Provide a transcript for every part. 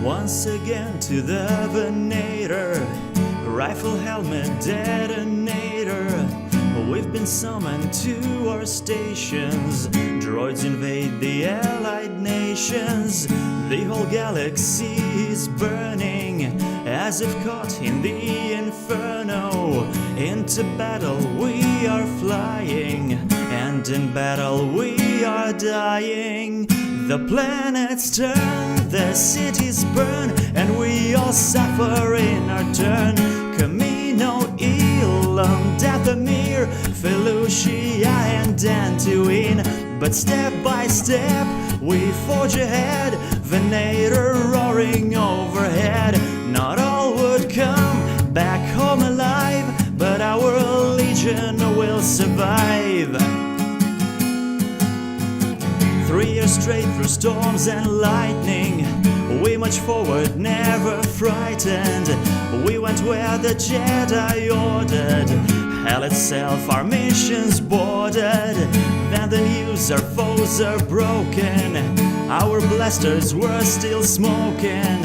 Once again to the venator, rifle helmet detonator. We've been summoned to our stations. Droids invade the allied nations. The whole galaxy is burning, as if caught in the inferno. Into battle we are flying, and in battle we are dying. The planets turn, the cities burn, and we all suffer in our turn. Camino, Elon, Dathomir, Felucia and Dantooine. But step by step we forge ahead, Venator roaring overhead. Not all would come back home alive, but our legion will survive. 3 years straight through storms and lightning, we march forward, never frightened. We went where the Jedi ordered, hell itself our missions bordered. Then the news our foes are broken, our blasters were still smoking.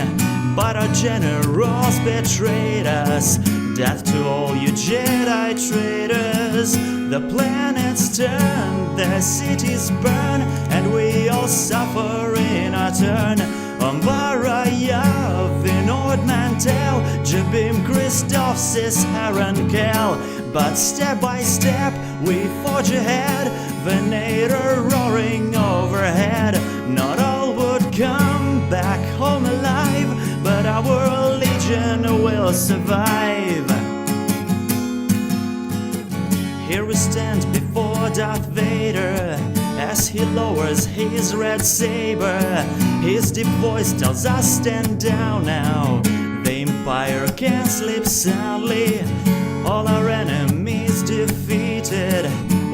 But our generals betrayed us, death to all you Jedi traitors. The planets turn, the cities burn, and we all suffer in our turn. Umbara, Yavin, Ord Mantell, Jabim, Christoph, Sis, Haran, Kel. But step by step we forge ahead, Venator roaring overhead. Not all would come back home alive, but our legion will survive. Here we stand before Darth Vader, as he lowers his red saber. His deep voice tells us stand down now, the Empire can't sleep soundly. All our enemies defeated,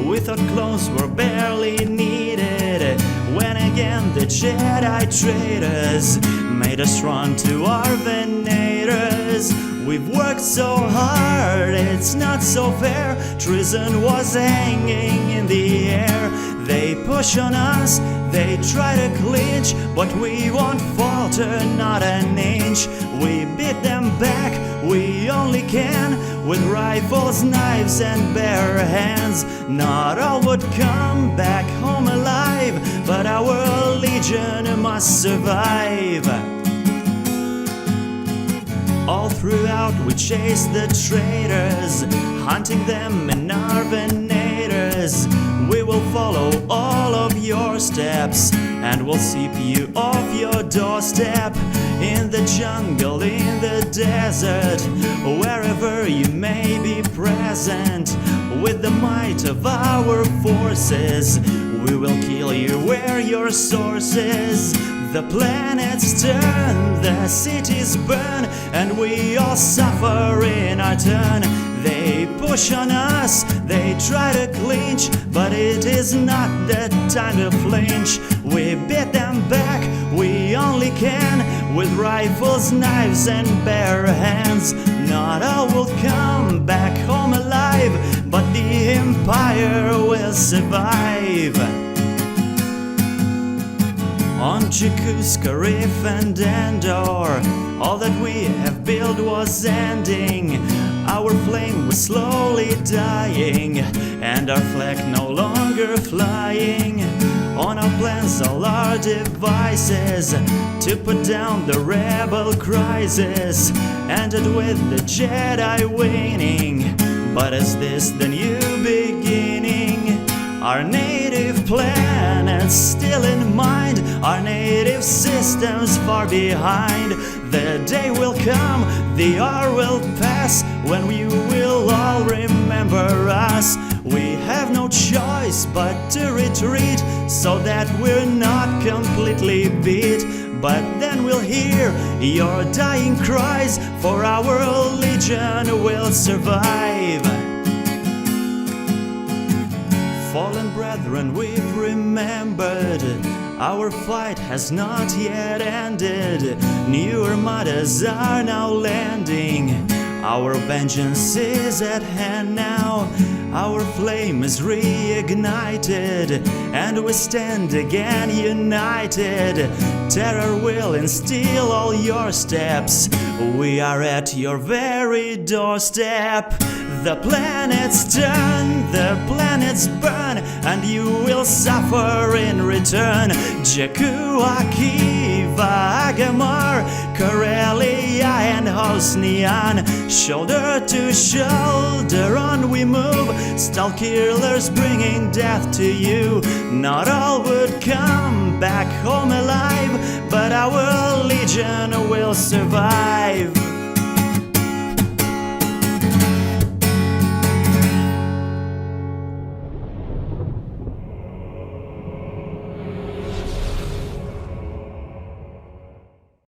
we thought clones were barely needed. When again the Jedi traitors made us run to our Venators. We've worked so hard, it's not so fair. Treason was hanging in the air. They push on us, they try to clinch, but we won't falter, not an inch. We beat them back, we only can, with rifles, knives and bare hands. Not all would come back home alive, but our legion must survive. All throughout we chase the traitors, hunting them in our Venators. We will follow all of your steps, and we'll sweep you off your doorstep. In the jungle, in the desert, wherever you may be present. With the might of our forces, we will kill you where your source is. The planets turn, the cities burn, and we all suffer in our turn. They push on us, they try to clinch, but it is not the time to flinch. We beat them back, we only can, with rifles, knives and bare hands. Not all will come back home alive, but the Empire will survive. On Jakku, Scarif and Endor, all that we have built was ending. Our flame was slowly dying, and our flag no longer flying. On our plans, all our devices to put down the rebel crisis ended with the Jedi winning. But is this the new beginning? Our native planet's still in mind, our native systems far behind. The day will come, the hour will pass, when we will all remember us. We have no choice but to retreat, so that we're not completely beat. But then we'll hear your dying cries, for our legion will survive. Fallen brethren, we've remembered, our fight has not yet ended. New armadas are now landing, Our vengeance is at hand now. Our flame is reignited, and we stand again united. Terror will instill all your steps. We are at your very doorstep. The planets turn, the planets burn, and you will suffer in return. Jakuaki, Vagamar, Karelia and Hosnian. Shoulder to shoulder on we move, stealth killers bringing death to you. Not all would come back home alive, but our legion will survive.